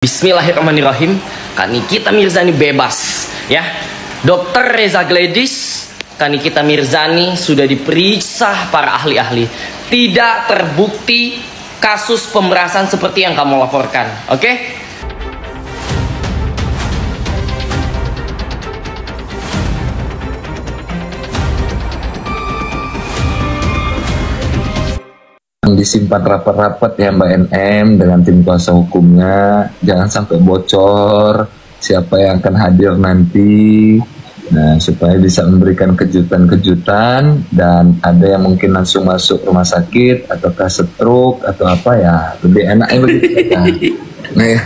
Bismillahirrahmanirrahim. Kak Nikita Mirzani bebas, ya. Dokter Reza Gledis, Kak Nikita Mirzani sudah diperiksa para ahli-ahli. Tidak terbukti kasus pemerasan seperti yang kamu laporkan, oke? Disimpan rapat-rapat ya Mbak NM dengan tim kuasa hukumnya, jangan sampai bocor siapa yang akan hadir nanti. Nah, supaya bisa memberikan kejutan-kejutan, dan ada yang mungkin langsung masuk rumah sakit ataukah stroke atau apa ya, lebih enaknya begitu ya. Nah, ya.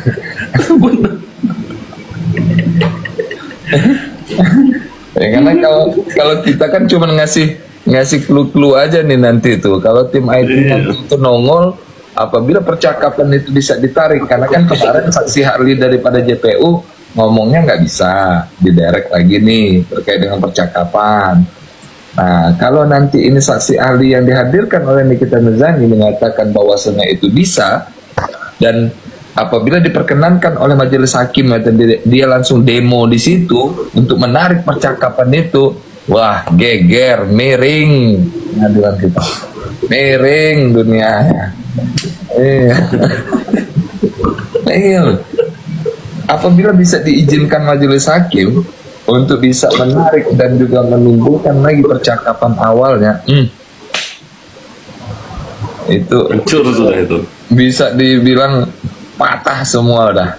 Ya, karena kalau kita kan cuma ngasih clue-clue aja nih nanti tuh. Kalau tim IT itu nongol apabila percakapan itu bisa ditarik, karena kan kemarin saksi ahli daripada JPU ngomongnya nggak bisa diderek lagi nih terkait dengan percakapan. Nah, kalau nanti ini saksi ahli yang dihadirkan oleh Nikita Mirzani mengatakan bahwasanya itu bisa, dan apabila diperkenankan oleh majelis hakim dan dia langsung demo di situ untuk menarik percakapan itu, wah, geger, miring pengadilan kita, miring dunianya. Iya. Apabila bisa diizinkan majelis hakim untuk bisa menarik dan juga menimbulkan lagi percakapan awalnya, itu hancur sudah itu. Bisa dibilang patah semua, udah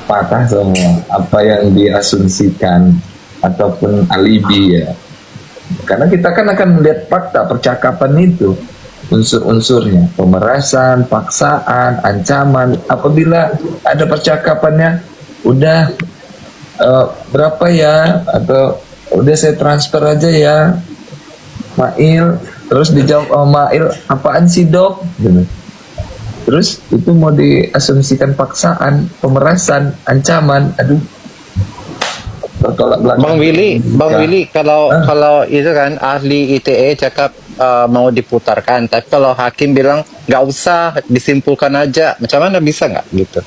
patah semua apa yang diasumsikan ataupun alibi ya. Karena kita kan akan melihat fakta percakapan itu, unsur-unsurnya, pemerasan, paksaan, ancaman. Apabila ada percakapannya, udah berapa ya, atau udah saya transfer aja ya Mail, terus dijawab Mail, apaan sih dok, gitu. Terus itu mau diasumsikan paksaan, pemerasan, ancaman, aduh. Bang Willy, kalau itu kan ahli ITE cakap mau diputarkan, tapi kalau hakim bilang nggak usah, disimpulkan aja, macam mana, bisa nggak gitu?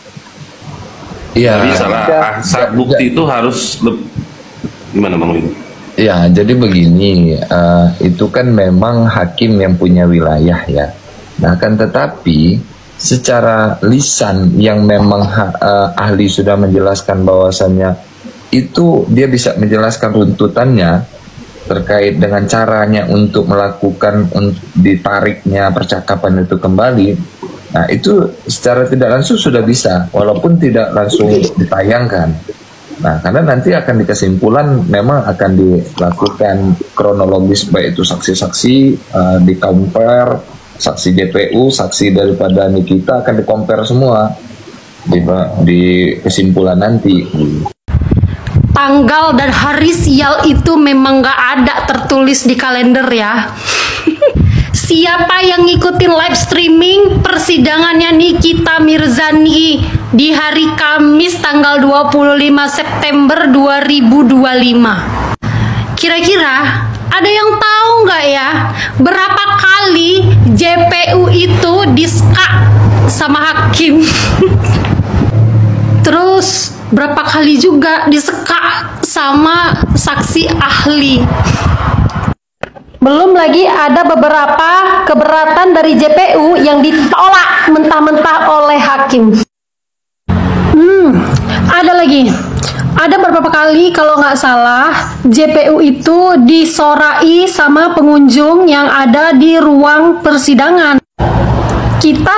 Iya, bisa lah. Saat bukti itu harus gimana Bang Willy? Ya, jadi begini, itu kan memang hakim yang punya wilayah ya. Nah, kan tetapi secara lisan yang memang ahli sudah menjelaskan bahwasannya itu dia bisa menjelaskan runtutannya terkait dengan caranya untuk melakukan ditariknya percakapan itu kembali. Nah, itu secara tidak langsung sudah bisa, walaupun tidak langsung ditayangkan. Nah, karena nanti akan dikesimpulan memang akan dilakukan kronologis, baik itu saksi-saksi di compare, saksi JPU, saksi daripada Nikita akan di compare semua di kesimpulan nanti. Tanggal dan hari sial itu memang gak ada tertulis di kalender ya. Siapa yang ngikutin live streaming persidangannya Nikita Mirzani di hari Kamis tanggal 25 September 2025? Kira-kira ada yang tahu nggak ya berapa kali JPU itu diskak sama hakim? Terus berapa kali juga disekak sama saksi ahli? Belum lagi ada beberapa keberatan dari JPU yang ditolak mentah-mentah oleh hakim. Ada lagi. Ada beberapa kali kalau nggak salah JPU itu disorai sama pengunjung yang ada di ruang persidangan. Kita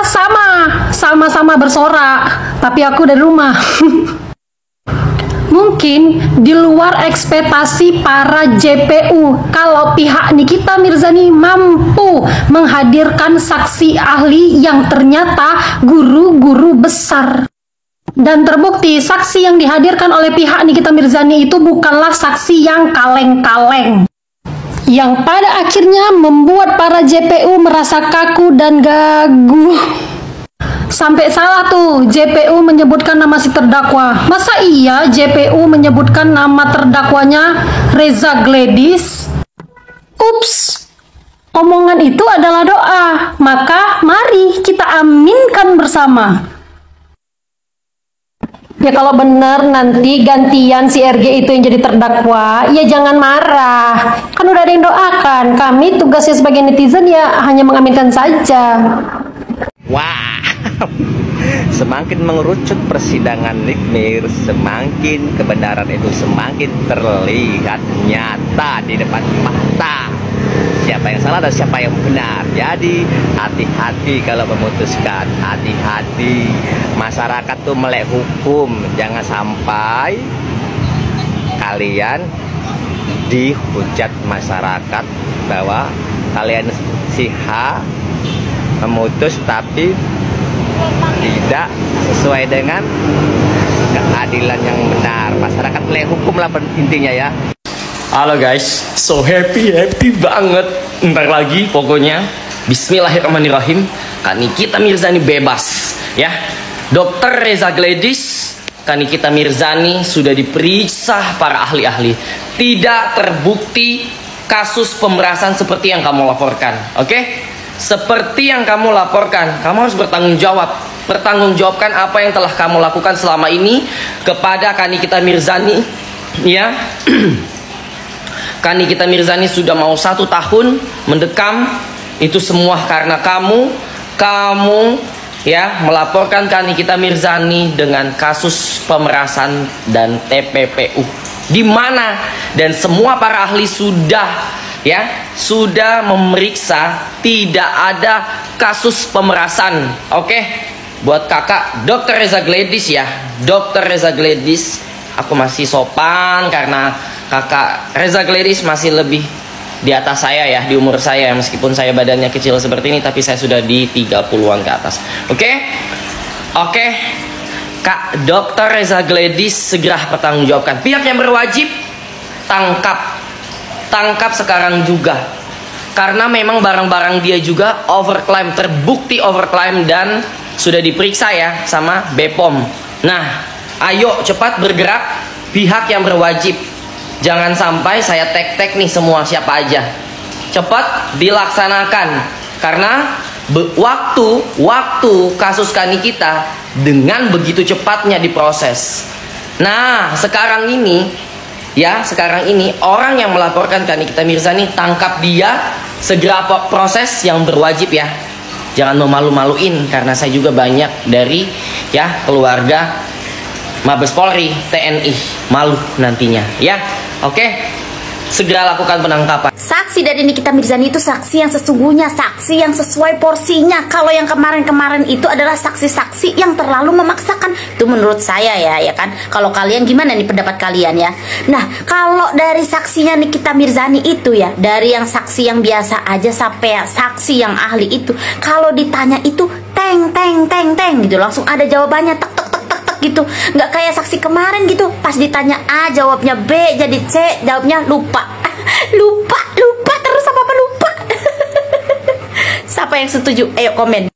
sama-sama bersorak, tapi aku dari rumah. Mungkin di luar ekspektasi para JPU kalau pihak Nikita Mirzani mampu menghadirkan saksi ahli yang ternyata guru-guru besar. Dan terbukti saksi yang dihadirkan oleh pihak Nikita Mirzani itu bukanlah saksi yang kaleng-kaleng, yang pada akhirnya membuat para JPU merasa kaku dan gagu. Sampai salah tuh JPU menyebutkan nama si terdakwa. Masa iya JPU menyebutkan nama terdakwanya Reza Gledis? Ups, omongan itu adalah doa. Maka mari kita aminkan bersama. Ya kalau bener nanti gantian si RG itu yang jadi terdakwa, ya jangan marah. Kan udah ada yang doakan. Kami tugasnya sebagai netizen ya hanya mengaminkan saja. Wah, semakin mengerucut persidangan Nikmir, semakin kebenaran itu semakin terlihat nyata di depan mata. Siapa yang salah dan siapa yang benar. Jadi hati-hati kalau memutuskan, hati-hati. Masyarakat tuh melek hukum, jangan sampai kalian dihujat masyarakat bahwa kalian si H memutus tapi tidak sesuai dengan keadilan yang benar. Masyarakat melek hukum lah intinya ya. Halo guys, so happy banget. Ntar lagi pokoknya Bismillahirrahmanirrahim, Kak Nikita Mirzani bebas ya. Dr. Reza Gledis, Kak Nikita Mirzani sudah diperiksa para ahli-ahli. Tidak terbukti kasus pemerasan seperti yang kamu laporkan. Oke? Seperti yang kamu laporkan, kamu harus bertanggung jawab. Pertanggungjawabkan apa yang telah kamu lakukan selama ini kepada Kak Nikita Mirzani ya. Kak Nikita Mirzani sudah mau 1 tahun mendekam. Itu semua karena kamu ya melaporkan Kak Nikita Mirzani dengan kasus pemerasan dan TPPU. Di mana dan semua para ahli sudah memeriksa tidak ada kasus pemerasan. Oke? Buat kakak Dr. Reza Gledis ya, Dr. Reza Gledis, aku masih sopan karena kakak Reza Gledis masih lebih di atas saya ya, di umur saya, meskipun saya badannya kecil seperti ini, tapi saya sudah di 30-an ke atas. Oke? Kak Dr. Reza Gledis segera pertanggungjawabkan. Pihak yang berwajib tangkap sekarang juga, karena memang barang-barang dia juga overclaim, terbukti overclaim dan sudah diperiksa ya sama BPOM. Nah, ayo cepat bergerak pihak yang berwajib. Jangan sampai saya tek-tek nih semua siapa aja. Cepat dilaksanakan karena waktu kasus Kak Nikita dengan begitu cepatnya diproses. Nah, sekarang ini orang yang melaporkan Kak Nikita Mirzani, tangkap dia, segera proses yang berwajib ya. Jangan memalu-maluin karena saya juga banyak dari ya keluarga Mabes Polri, TNI, malu nantinya ya. Oke, segera lakukan penangkapan. Saksi dari Nikita Mirzani itu saksi yang sesungguhnya, saksi yang sesuai porsinya. Kalau yang kemarin-kemarin itu adalah saksi-saksi yang terlalu memaksakan. Itu menurut saya ya kan. Kalau kalian gimana nih pendapat kalian ya? Nah, kalau dari saksinya Nikita Mirzani itu ya, dari yang saksi yang biasa aja sampai saksi yang ahli itu, kalau ditanya itu teng gitu, langsung ada jawabannya tek gitu, nggak kayak saksi kemarin gitu, pas ditanya A jawabnya B, jadi C jawabnya lupa terus apa lupa. Siapa yang setuju? Ayo komen.